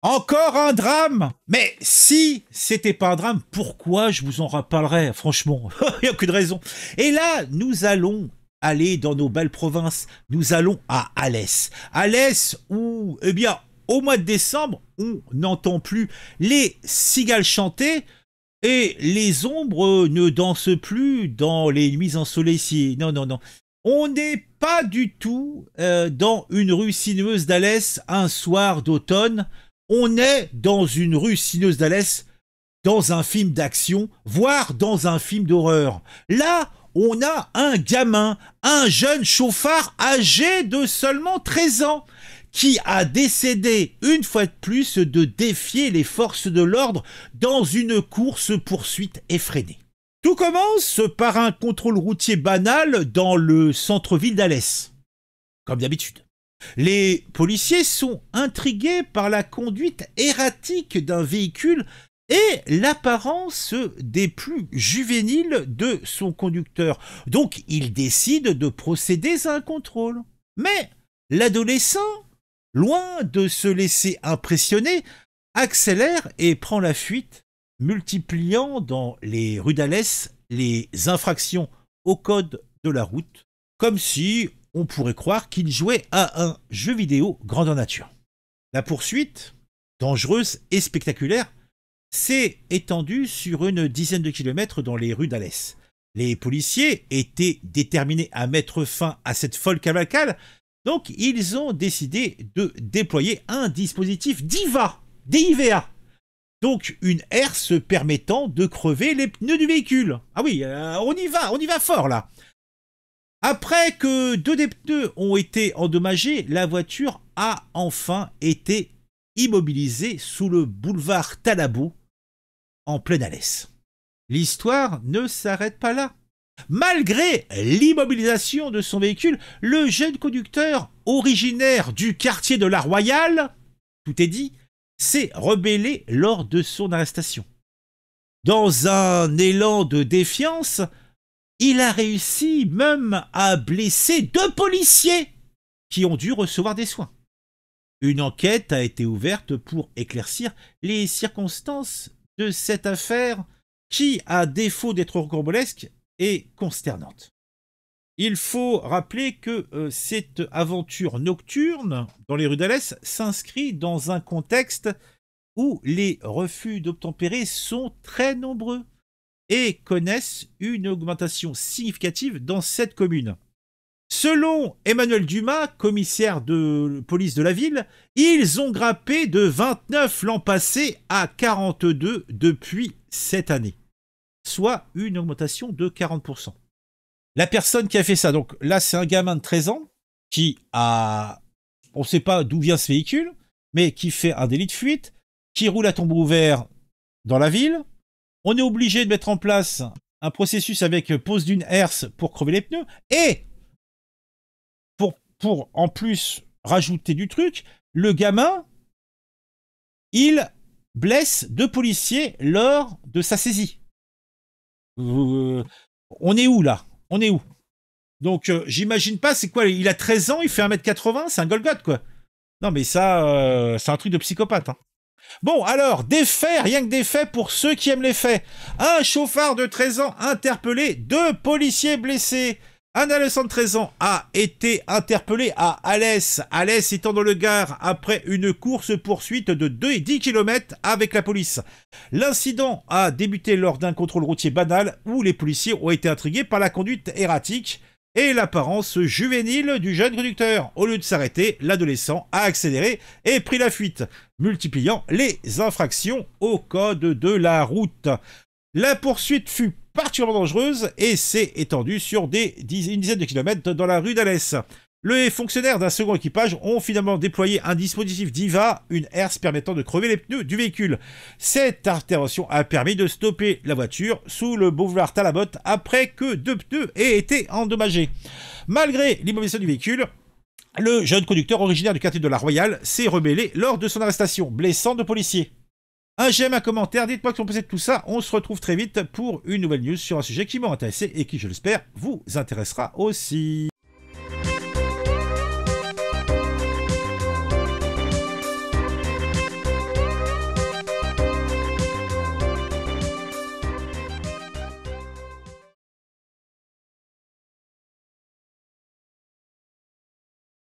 Encore un drame. Mais si c'était pas un drame, pourquoi je vous en reparlerais? Franchement, il n'y a aucune raison. Et là, nous allons aller dans nos belles provinces. Nous allons à Alès. Alès où, eh bien, au mois de décembre, on n'entend plus les cigales chanter et les ombres ne dansent plus dans les nuits ensoleillées. Non, non, non. On n'est pas du tout dans une rue sinueuse d'Alès un soir d'automne. On est dans une rue sinueuse d'Alès, dans un film d'action, voire dans un film d'horreur. Là, on a un gamin, un jeune chauffard âgé de seulement 13 ans, qui a décidé une fois de plus de défier les forces de l'ordre dans une course-poursuite effrénée. Tout commence par un contrôle routier banal dans le centre-ville d'Alès, comme d'habitude. Les policiers sont intrigués par la conduite erratique d'un véhicule et l'apparence des plus juvéniles de son conducteur. Donc, ils décident de procéder à un contrôle. Mais l'adolescent, loin de se laisser impressionner, accélère et prend la fuite, multipliant dans les rues d'Alès les infractions au code de la route, comme si on pourrait croire qu'il jouait à un jeu vidéo grandeur nature. La poursuite, dangereuse et spectaculaire, s'est étendue sur une dizaine de kilomètres dans les rues d'Alès. Les policiers étaient déterminés à mettre fin à cette folle cavalcade, donc ils ont décidé de déployer un dispositif DIVA, donc une herse permettant de crever les pneus du véhicule. Ah oui, on y va fort là. Après que deux des pneus ont été endommagés, la voiture a enfin été immobilisée sous le boulevard Talabot, en pleine Alès. L'histoire ne s'arrête pas là. Malgré l'immobilisation de son véhicule, le jeune conducteur, originaire du quartier de la Royale, tout est dit, s'est rebellé lors de son arrestation. Dans un élan de défiance, il a réussi même à blesser deux policiers qui ont dû recevoir des soins. Une enquête a été ouverte pour éclaircir les circonstances de cette affaire qui, à défaut d'être rocambolesque, est consternante. Il faut rappeler que cette aventure nocturne dans les rues d'Alès s'inscrit dans un contexte où les refus d'obtempérer sont très nombreux et connaissent une augmentation significative dans cette commune. Selon Emmanuel Dumas, commissaire de police de la ville, ils ont grimpé de 29 l'an passé à 42 depuis cette année, soit une augmentation de 40%. La personne qui a fait ça, donc là c'est un gamin de 13 ans qui a, on ne sait pas d'où vient ce véhicule, mais qui fait un délit de fuite, qui roule à tombeau ouvert dans la ville. On est obligé de mettre en place un processus avec pose d'une herse pour crever les pneus. Et pour en plus rajouter du truc, le gamin, il blesse deux policiers lors de sa saisie. On est où là? On est où? Donc j'imagine pas, c'est quoi? Il a 13 ans, il fait 1m80, c'est un Golgoth quoi. Non mais ça, c'est un truc de psychopathe. Hein. Bon, alors, des faits, rien que des faits pour ceux qui aiment les faits. Un chauffard de 13 ans interpellé, deux policiers blessés. Un adolescent de 13 ans a été interpellé à Alès, Alès étant dans le Gard, après une course-poursuite de 10 km avec la police. L'incident a débuté lors d'un contrôle routier banal où les policiers ont été intrigués par la conduite erratique et l'apparence juvénile du jeune conducteur. Au lieu de s'arrêter, l'adolescent a accéléré et pris la fuite, multipliant les infractions au code de la route. La poursuite fut particulièrement dangereuse et s'est étendue sur une dizaine de kilomètres dans la rue d'Alès. Les fonctionnaires d'un second équipage ont finalement déployé un dispositif DIVA, une herse permettant de crever les pneus du véhicule. Cette intervention a permis de stopper la voiture sous le boulevard Talabot après que deux pneus aient été endommagés. Malgré l'immobilisation du véhicule, le jeune conducteur originaire du quartier de la Royale s'est rebellé lors de son arrestation, blessant deux policiers. Un j'aime, un commentaire, dites-moi que vous pensez de tout ça. On se retrouve très vite pour une nouvelle news sur un sujet qui m'a intéressé et qui, je l'espère, vous intéressera aussi.